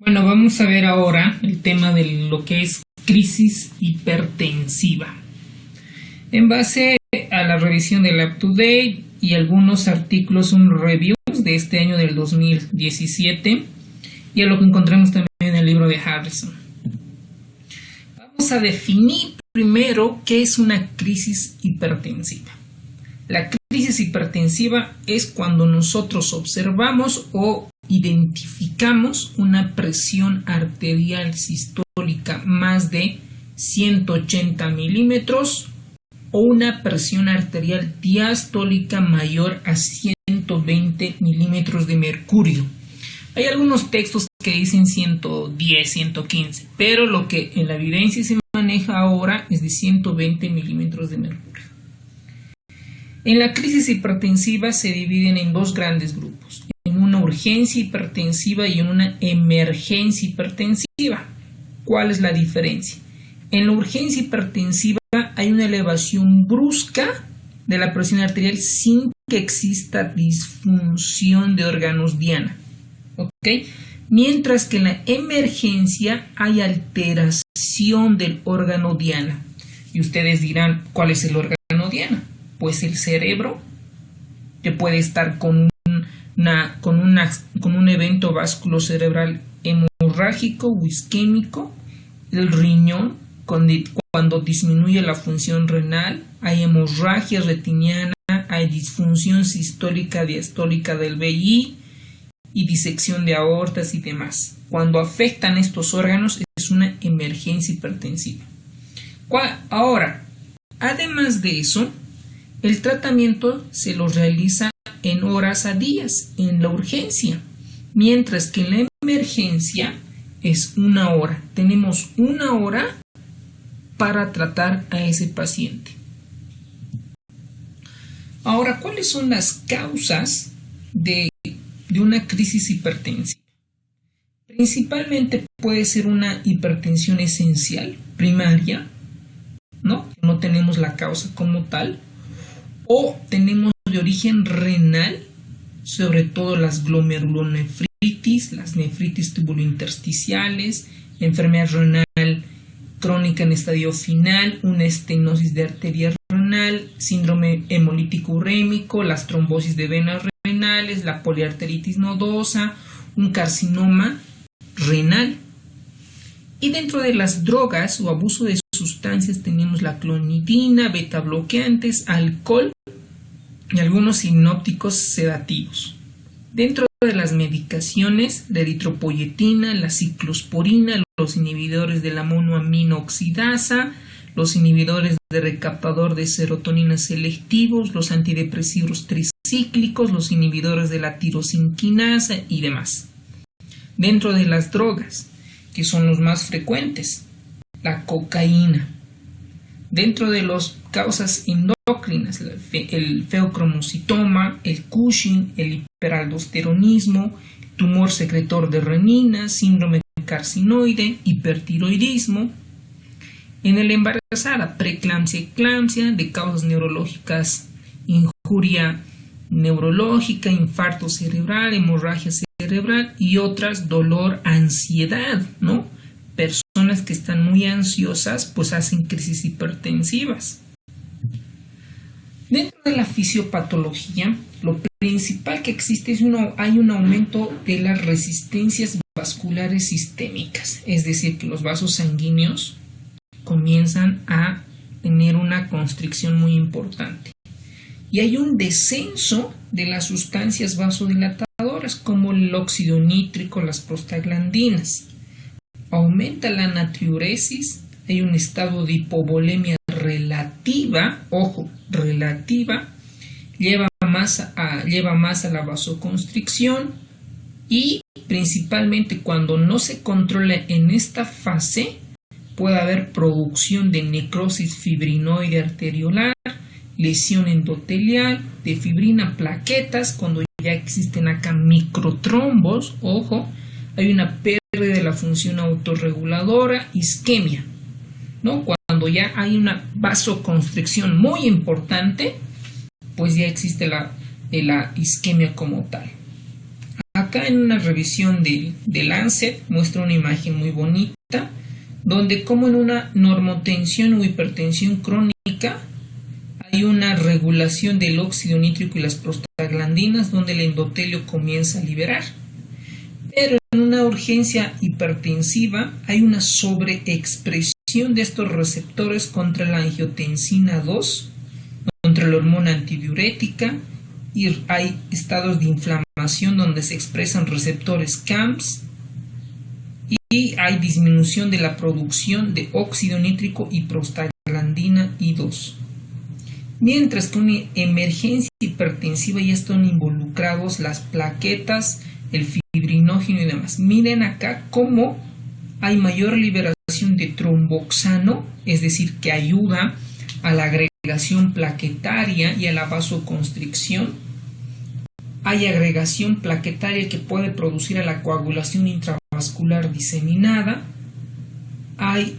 Bueno, vamos a ver ahora el tema de lo que es crisis hipertensiva. En base a la revisión del UpToDate y algunos artículos, reviews de este año del 2017 y a lo que encontramos también en el libro de Harrison. Vamos a definir primero qué es una crisis hipertensiva. La crisis hipertensiva es cuando nosotros observamos o identificamos una presión arterial sistólica más de 180 milímetros o una presión arterial diastólica mayor a 120 milímetros de mercurio. Hay algunos textos que dicen 110, 115, pero lo que en la evidencia se maneja ahora es de 120 milímetros de mercurio. En la crisis hipertensiva se dividen en dos grandes grupos, en una urgencia hipertensiva y en una emergencia hipertensiva. ¿Cuál es la diferencia? En la urgencia hipertensiva hay una elevación brusca de la presión arterial sin que exista disfunción de órganos diana. ¿Ok? Mientras que en la emergencia hay alteración del órgano diana. Y ustedes dirán, ¿cuál es el órgano diana? Pues el cerebro, que puede estar con un evento vasculocerebral hemorrágico o isquémico, el riñón, cuando disminuye la función renal, hay hemorragia retiniana, hay disfunción sistólica diastólica del VI y disección de aortas y demás. Cuando afectan estos órganos es una emergencia hipertensiva. Ahora, además de eso, el tratamiento se lo realiza en horas a días, en la urgencia, mientras que en la emergencia es 1 hora. Tenemos 1 hora para tratar a ese paciente. Ahora, ¿cuáles son las causas de una crisis hipertensiva? Principalmente puede ser una hipertensión esencial, primaria, ¿no? No tenemos la causa como tal. O tenemos de origen renal, sobre todo las glomerulonefritis, las nefritis tubulointersticiales, la enfermedad renal crónica en estadio final, una estenosis de arteria renal, síndrome hemolítico urémico, las trombosis de venas renales, la poliarteritis nodosa, un carcinoma renal. Y dentro de las drogas o abuso de sustancias tenemos la clonidina, beta bloqueantes, alcohol y algunos hipnóticos sedativos. Dentro de las medicaciones, la eritropoyetina, la ciclosporina, los inhibidores de la monoaminoxidasa, los inhibidores de recaptador de serotonina selectivos, los antidepresivos tricíclicos, los inhibidores de la tirosinquinasa y demás. Dentro de las drogas, que son los más frecuentes, la cocaína. Dentro de las causas endócrinas, el feocromocitoma, el Cushing, el hiperaldosteronismo, tumor secretor de renina, síndrome carcinoide, hipertiroidismo. En el embarazada, preeclampsia, eclampsia, de causas neurológicas, injuria neurológica, infarto cerebral, hemorragia cerebral y otras, dolor, ansiedad, ¿no? Personas que están muy ansiosas pues hacen crisis hipertensivas. Dentro de la fisiopatología, lo principal que existe es hay un aumento de las resistencias vasculares sistémicas, es decir, que los vasos sanguíneos comienzan a tener una constricción muy importante. Y hay un descenso de las sustancias vasodilatadoras como el óxido nítrico, las prostaglandinas. Aumenta la natriuresis, hay un estado de hipovolemia relativa, ojo, relativa, lleva más a la vasoconstricción y principalmente cuando no se controla en esta fase puede haber producción de necrosis fibrinoide arteriolar, lesión endotelial, de fibrina, plaquetas, cuando ya existen acá microtrombos, ojo, hay una pérdida de la función autorreguladora, isquemia, ¿no? Cuando ya hay una vasoconstricción muy importante, pues ya existe la isquemia como tal. Acá en una revisión de Lancet muestra una imagen muy bonita, donde como en una normotensión o hipertensión crónica hay una regulación del óxido nítrico y las prostaglandinas, donde el endotelio comienza a liberar. Pero en una urgencia hipertensiva hay una sobreexpresión de estos receptores contra la angiotensina 2, contra la hormona antidiurética, y hay estados de inflamación donde se expresan receptores CAMS, y hay disminución de la producción de óxido nítrico y prostaglandina I2. Mientras que en una emergencia hipertensiva ya están involucrados las plaquetas, el fibrinógeno y demás. Miren acá cómo hay mayor liberación de tromboxano, es decir, que ayuda a la agregación plaquetaria y a la vasoconstricción. Hay agregación plaquetaria que puede producir a la coagulación intravascular diseminada. Hay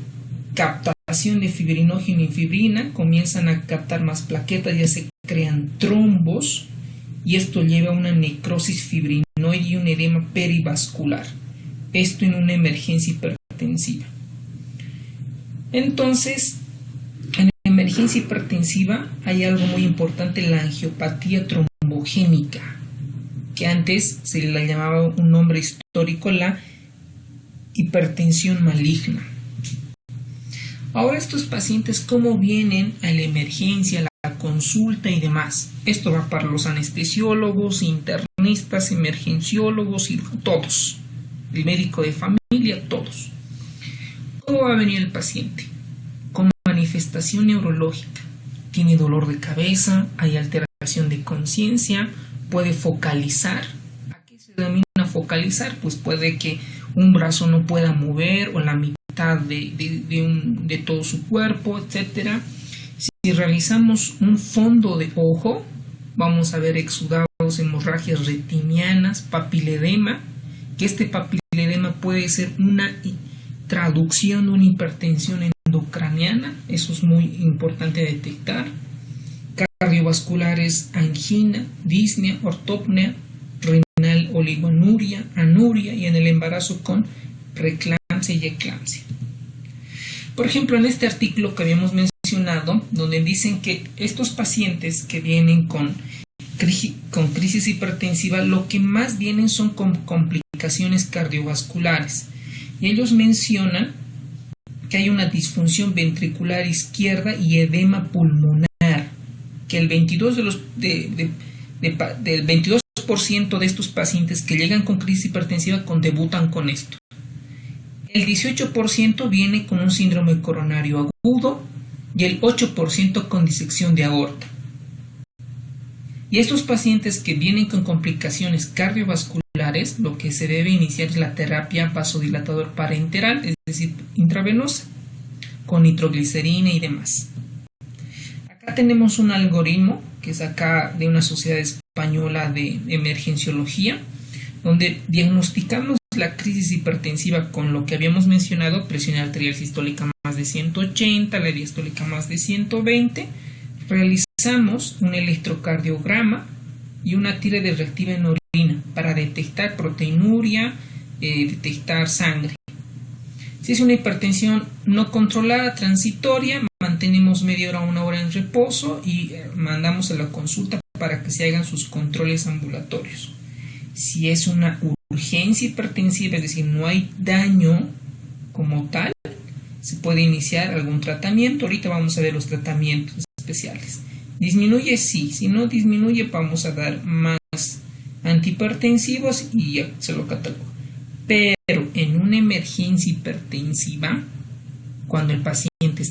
captación de fibrinógeno y fibrina, comienzan a captar más plaquetas, ya se crean trombos, y esto lleva a una necrosis fibrinoide y un edema perivascular. Esto en una emergencia hipertensiva. Entonces, en la emergencia hipertensiva hay algo muy importante, la angiopatía trombogénica, que antes se le llamaba un nombre histórico, la hipertensión maligna. Ahora estos pacientes, ¿cómo vienen a la emergencia, a la consulta y demás? Esto va para los anestesiólogos, internistas, emergenciólogos, todos. El médico de familia, todos. ¿Cómo va a venir el paciente? Con manifestación neurológica. Tiene dolor de cabeza, hay alteración de conciencia, puede focalizar. ¿A qué se denomina focalizar? Pues puede que un brazo no pueda mover o la mitad de todo su cuerpo, etc. Si realizamos un fondo de ojo, vamos a ver exudados, hemorragias retinianas, papiledema, que este papiledema puede ser una traducción de una hipertensión endocraniana, eso es muy importante detectar. Cardiovasculares, angina, disnea, ortopnea, renal oligonuria, anuria, y en el embarazo con preeclampsia y eclampsia. Por ejemplo, en este artículo que habíamos mencionado, donde dicen que estos pacientes que vienen con crisis hipertensiva, lo que más vienen son con complicaciones cardiovasculares. Y ellos mencionan que hay una disfunción ventricular izquierda y edema pulmonar, que el 22% del 22% de estos pacientes que llegan con crisis hipertensiva debutan con esto. El 18% viene con un síndrome coronario agudo y el 8% con disección de aorta. Y estos pacientes que vienen con complicaciones cardiovasculares, lo que se debe iniciar es la terapia vasodilatador parenteral, es decir, intravenosa, con nitroglicerina y demás. Acá tenemos un algoritmo que es acá de una sociedad española de emergenciología, donde diagnosticamos la crisis hipertensiva con lo que habíamos mencionado, presión arterial sistólica más de 180, la diastólica más de 120, realizamos un electrocardiograma y una tira de reactiva en orina para detectar proteinuria, detectar sangre. Si es una hipertensión no controlada, transitoria, mantenemos media hora a una hora en reposo y mandamos a la consulta para que se hagan sus controles ambulatorios. Si es una urgencia hipertensiva, es decir, no hay daño como tal, se puede iniciar algún tratamiento. Ahorita vamos a ver los tratamientos especiales. ¿Disminuye? Sí. Si no disminuye, vamos a dar más antihipertensivos y ya se lo cataloga. Pero en una emergencia hipertensiva, cuando el paciente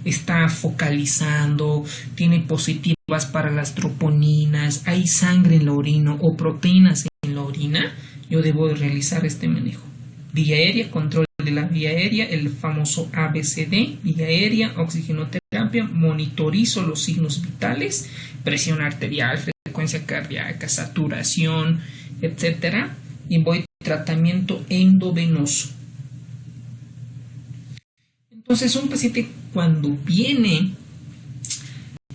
está focalizando, tiene positivas para las troponinas, hay sangre en la orina o proteínas en la orina, yo debo de realizar este manejo. Vía aérea, control de la vía aérea, el famoso ABCD, vía aérea, oxigenoterapia, monitorizo los signos vitales, presión arterial, frecuencia cardíaca, saturación, etc. Y voy tratamiento endovenoso. Entonces, un paciente cuando viene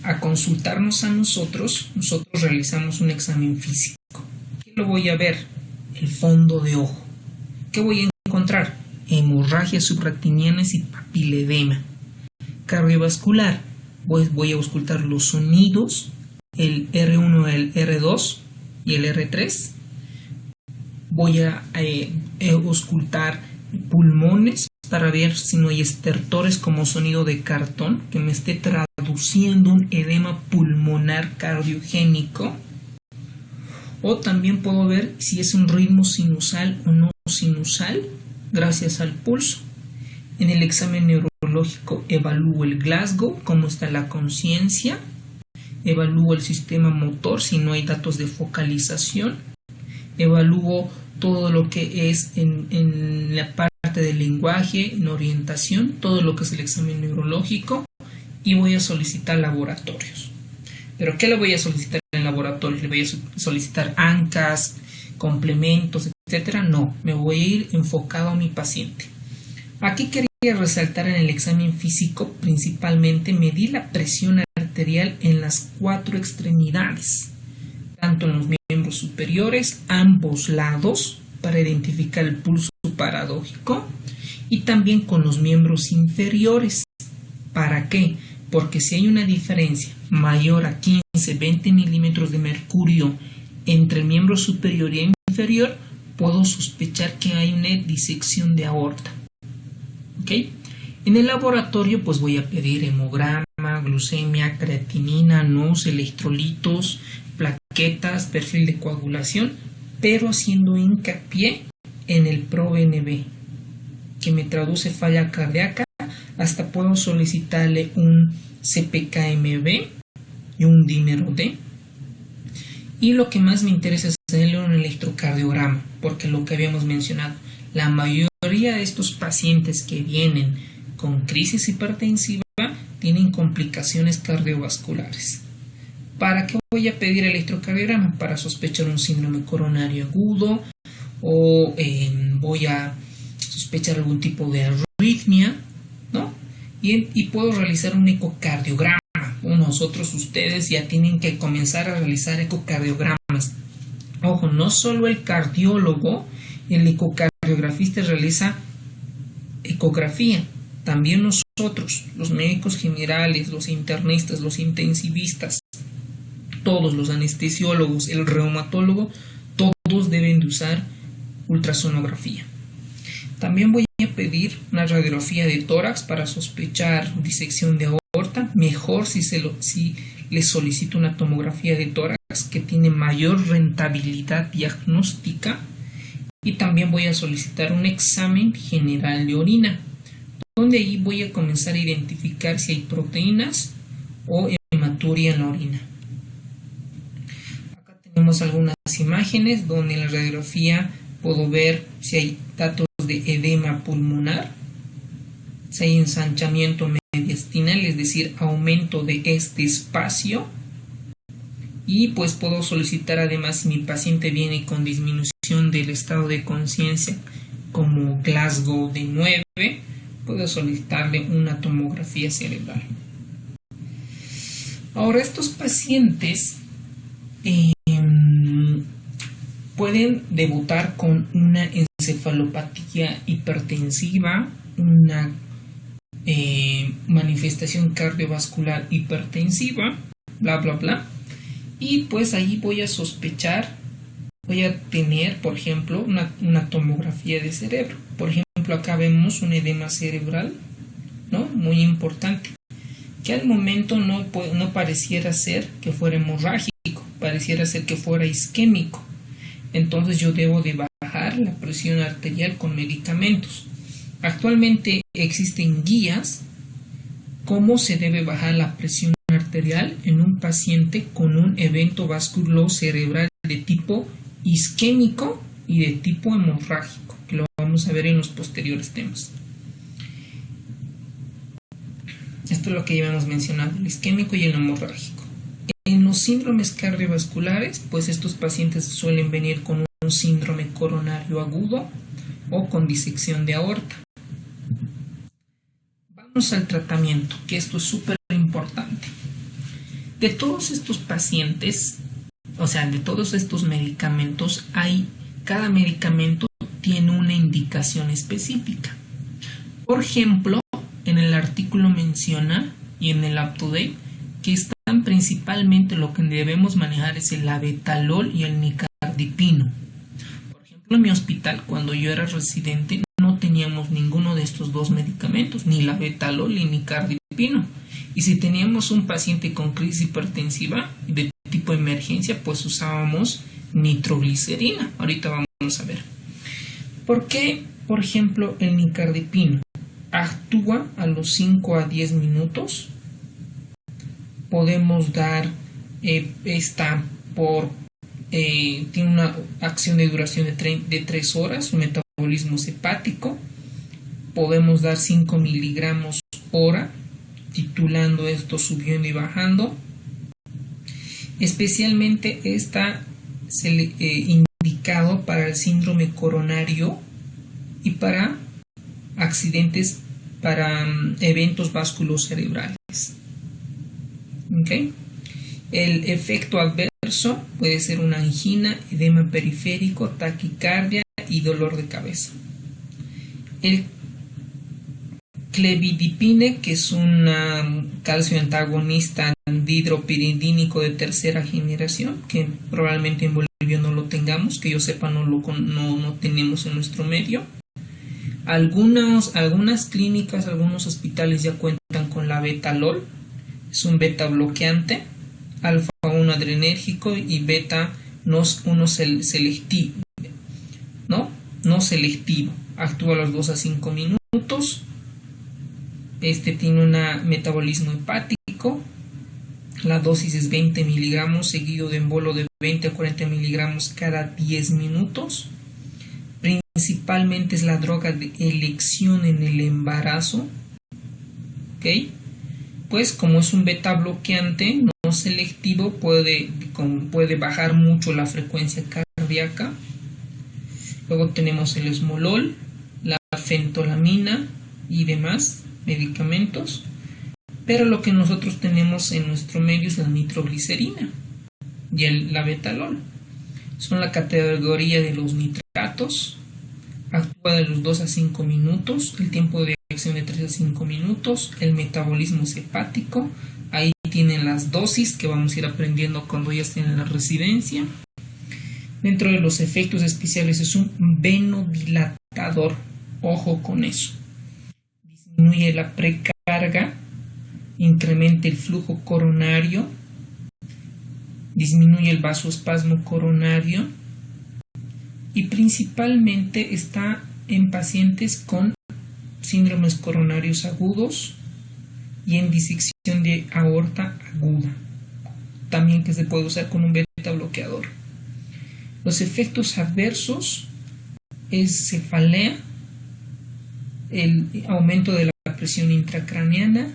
a consultarnos a nosotros realizamos un examen físico. ¿Qué lo voy a ver? El fondo de ojo. ¿Qué voy a encontrar? Hemorragias subaractinianas y papiledema. Cardiovascular, pues voy a auscultar los sonidos, el R1, el R2 y el R3. Voy a auscultar pulmones para ver si no hay estertores como sonido de cartón que me esté traduciendo un edema pulmonar cardiogénico. O también puedo ver si es un ritmo sinusal o no sinusal gracias al pulso. En el examen neurológico evalúo el Glasgow, cómo está la conciencia, evalúo el sistema motor si no hay datos de focalización, evalúo todo lo que es en la parte del lenguaje, en orientación, todo lo que es el examen neurológico, y voy a solicitar laboratorios. ¿Pero qué le voy a solicitar en laboratorios? ¿Le voy a solicitar ANCAS, complementos, etcétera? No, me voy a ir enfocado a mi paciente. Aquí quería resaltar en el examen físico, principalmente medir la presión arterial en las 4 extremidades, tanto en los miembros superiores, ambos lados, para identificar el pulso paradójico, y también con los miembros inferiores. ¿Para qué? Porque si hay una diferencia mayor a 15-20 milímetros de mercurio entre el miembro superior y inferior, puedo sospechar que hay una disección de aorta. ¿Okay? En el laboratorio pues voy a pedir hemograma, glucemia, creatinina, NOS, electrolitos, plaquetas, perfil de coagulación, pero haciendo hincapié en el ProBNP, que me traduce falla cardíaca. Hasta puedo solicitarle un CPKMB y un dímero D. Y lo que más me interesa es hacerle un electrocardiograma, porque lo que habíamos mencionado, la mayoría de estos pacientes que vienen con crisis hipertensiva tienen complicaciones cardiovasculares. ¿Para qué voy a pedir electrocardiograma? Para sospechar un síndrome coronario agudo, o voy a sospechar algún tipo de arritmia, ¿no? Y puedo realizar un ecocardiograma. Nosotros, ustedes ya tienen que comenzar a realizar ecocardiogramas. Ojo, no solo el cardiólogo, el ecocardiografista realiza ecografía. También nosotros, los médicos generales, los internistas, los intensivistas, todos los anestesiólogos, el reumatólogo, todos deben de usar ultrasonografía. También voy a pedir una radiografía de tórax para sospechar disección de aorta. Mejor si le solicito una tomografía de tórax, que tiene mayor rentabilidad diagnóstica. Y también voy a solicitar un examen general de orina, donde ahí voy a comenzar a identificar si hay proteínas o hematuria en la orina. Acá tenemos algunas imágenes donde en la radiografía puedo ver si hay datos de edema pulmonar, si hay ensanchamiento mediastinal, es decir, aumento de este espacio, y pues puedo solicitar además, si mi paciente viene con disminución del estado de conciencia como Glasgow de 9, puedo solicitarle una tomografía cerebral. Ahora, estos pacientes pueden debutar con una encefalopatía hipertensiva, una manifestación cardiovascular hipertensiva, bla bla bla, y pues ahí voy a sospechar, voy a tener, por ejemplo, una tomografía de cerebro. Por ejemplo, acá vemos un edema cerebral, ¿no? Muy importante, que al momento no pareciera ser que fuera hemorrágico, pareciera ser que fuera isquémico. Entonces yo debo de bajar la presión arterial con medicamentos. Actualmente existen guías cómo se debe bajar la presión arterial en un paciente con un evento vasculocerebral de tipo isquémico y de tipo hemorrágico, que lo vamos a ver en los posteriores temas. Esto es lo que ya hemos mencionado, el isquémico y el hemorrágico. En los síndromes cardiovasculares, pues estos pacientes suelen venir con un síndrome coronario agudo o con disección de aorta. Vamos al tratamiento, que esto es súper importante. De todos estos pacientes, o sea, de todos estos medicamentos, cada medicamento tiene una indicación específica. Por ejemplo, en el artículo menciona, y en el UpToDate, que están principalmente lo que debemos manejar es el labetalol y el nicardipino. Por ejemplo, en mi hospital, cuando yo era residente, no teníamos ninguno de estos dos medicamentos, ni labetalol ni nicardipino. Y si teníamos un paciente con crisis hipertensiva de tipo emergencia, pues usábamos nitroglicerina. Ahorita vamos a ver. ¿Por qué, por ejemplo, el nicardipino actúa a los 5 a 10 minutos? Podemos dar tiene una acción de duración de 3 horas, un metabolismo hepático. Podemos dar 5 miligramos hora, titulando esto subiendo y bajando. Especialmente está indicado para el síndrome coronario y para accidentes, para eventos vasculocerebrales. ¿Okay? El efecto adverso puede ser una angina, edema periférico, taquicardia y dolor de cabeza. El clevidipine, que es un calcio antagonista dihidropiridínico de tercera generación, que probablemente en Bolivia no lo tengamos, que yo sepa no tenemos en nuestro medio. Algunas clínicas, algunos hospitales ya cuentan con labetalol, es un beta bloqueante, alfa 1 adrenérgico y beta no selectivo, no selectivo, actúa a los 2 a 5 minutos. Tiene un metabolismo hepático. La dosis es 20 miligramos seguido de embolo de 20 a 40 miligramos cada 10 minutos. Principalmente es la droga de elección en el embarazo. ¿Ok? Pues como es un beta bloqueante no selectivo, puede bajar mucho la frecuencia cardíaca. Luego tenemos el esmolol, la fentolamina y demás medicamentos, pero lo que nosotros tenemos en nuestro medio es la nitroglicerina y el labetalol. Son la categoría de los nitratos, actúa de los 2 a 5 minutos, el tiempo de acción de 3 a 5 minutos, el metabolismo es hepático. Ahí tienen las dosis que vamos a ir aprendiendo cuando ya estén en la residencia. Dentro de los efectos especiales es un venodilatador, ojo con eso. Disminuye la precarga, incrementa el flujo coronario, disminuye el vasoespasmo coronario y principalmente está en pacientes con síndromes coronarios agudos y en disección de aorta aguda, también que se puede usar con un beta bloqueador. Los efectos adversos es cefalea, el aumento de la presión intracraneana,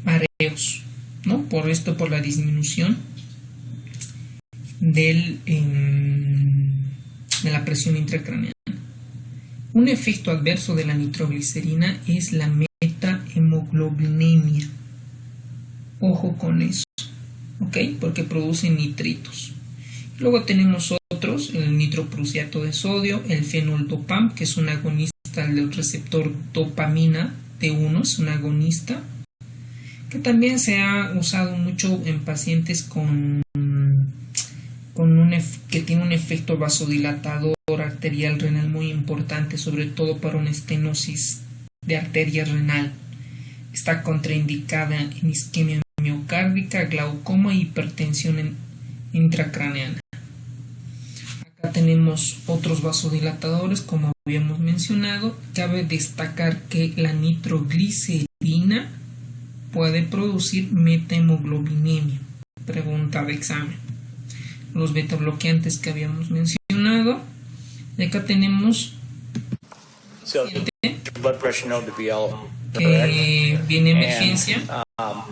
mareos, ¿no? Por la disminución de la presión intracraneana. Un efecto adverso de la nitroglicerina es la metahemoglobinemia. Ojo con eso, ¿ok? Porque produce nitritos. Luego tenemos otros, el nitroprusiato de sodio, el fenoldopam, que es un agonista del receptor dopamina T1, es un agonista, que también se ha usado mucho en pacientes que tiene un efecto vasodilatador arterial renal muy importante, sobre todo para una estenosis de arteria renal. Está contraindicada en isquemia miocárdica, glaucoma y hipertensión intracraneana. Acá tenemos otros vasodilatadores, como habíamos mencionado. Cabe destacar que la nitroglicerina puede producir metahemoglobinemia. Pregunta de examen. Los beta bloqueantes que habíamos mencionado. Y acá tenemos que viene emergencia.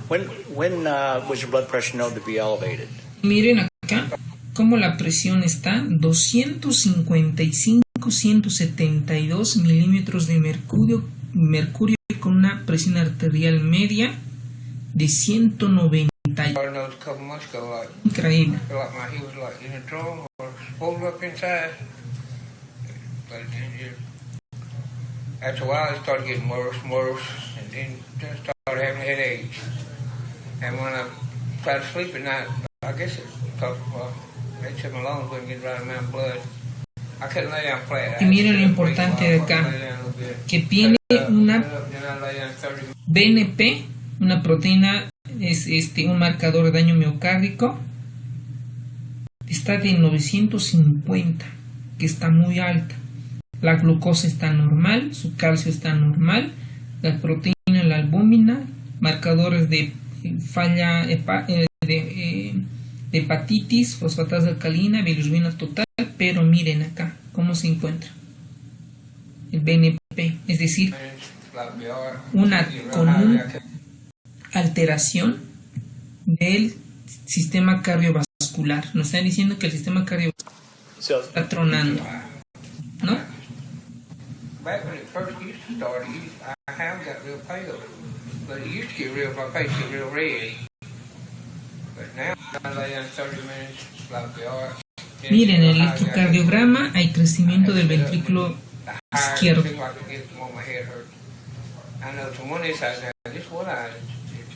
When was your blood pressure known to be elevated? Miren acá cómo la presión está 255-172 milímetros de mercurio con una presión arterial media de 190 pantalla. I know a couple months ago, like, Increíble. feel like he was like in a drum or swollen up inside. But then after a while, it started getting worse and worse, and then just started having headaches. And when I tried to sleep at night, I guess it's because they said my lungs wouldn't get the right amount of blood. I couldn't lay down flat. Y miren lo importante de acá, que tiene una BNP, una proteína, es un marcador de daño miocárdico, está de 950, que está muy alta. La glucosa está normal, su calcio está normal, la proteína, la albúmina, marcadores de falla de hepatitis, fosfatasa alcalina, bilirrubina total, pero miren acá cómo se encuentra el BNP, es decir, con una alteración del sistema cardiovascular. Nos están diciendo que el sistema cardiovascular está tronando, ¿no? Back when it first used to start, I have got real pale, but it used to get real, my face get real red. But now I lay down 30 minutes, like the art. Miren, en el electrocardiograma hay crecimiento del ventrículo izquierdo.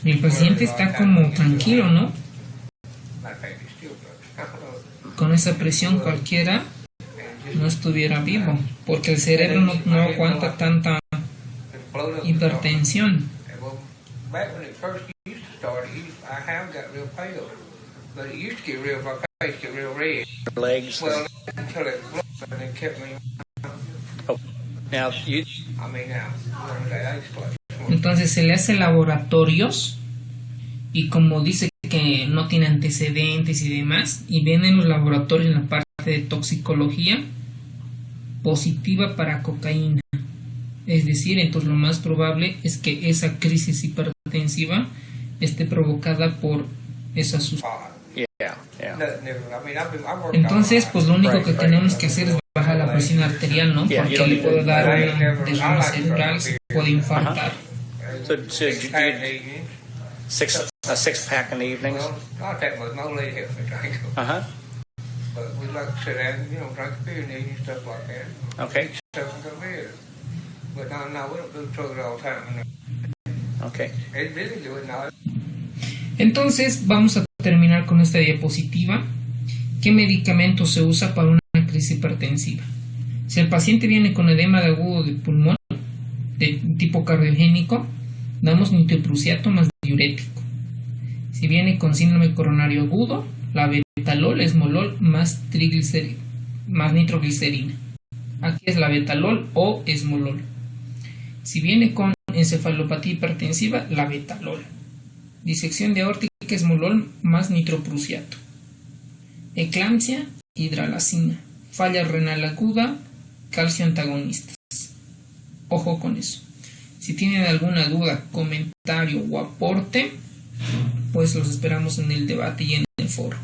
El paciente está como tranquilo, ¿no? Con esa presión cualquiera no estuviera vivo, porque el cerebro no aguanta tanta hipertensión. Legs. Well, until it blew and it kept me. Oh. Now you. I mean, now I used to. Entonces se le hace laboratorios y como dice que no tiene antecedentes y demás, y ven en los laboratorios en la parte de toxicología positiva para cocaína. Es decir, entonces lo más probable es que esa crisis hipertensiva esté provocada por esa sustancia. Entonces, pues lo único que tenemos que hacer es bajar la presión arterial, ¿no? Porque le puede dar una derrama cerebral, se puede infartar. So a six pack in the evenings. Well, not that much. My lady helped me drink them. But we like to sit down and, drink a beer and eat and stuff like that. Okay. Eat stuff and go to bed. But no, we don't do drugs all the time. Okay. It's really good now. Entonces, vamos a terminar con esta diapositiva. ¿Qué medicamento se usa para una crisis hipertensiva? Si el paciente viene con edema de agudo de pulmón, de tipo cardiogénico, damos nitroprusiato más diurético. Si viene con síndrome coronario agudo, la betalol, esmolol más nitroglicerina. Aquí es la betalol o esmolol. Si viene con encefalopatía hipertensiva, la betalol. Disección de aórtica, esmolol más nitroprusiato. Eclampsia, hidralazina. Falla renal aguda, calcio antagonistas. Ojo con eso. Si tienen alguna duda, comentario o aporte, pues los esperamos en el debate y en el foro.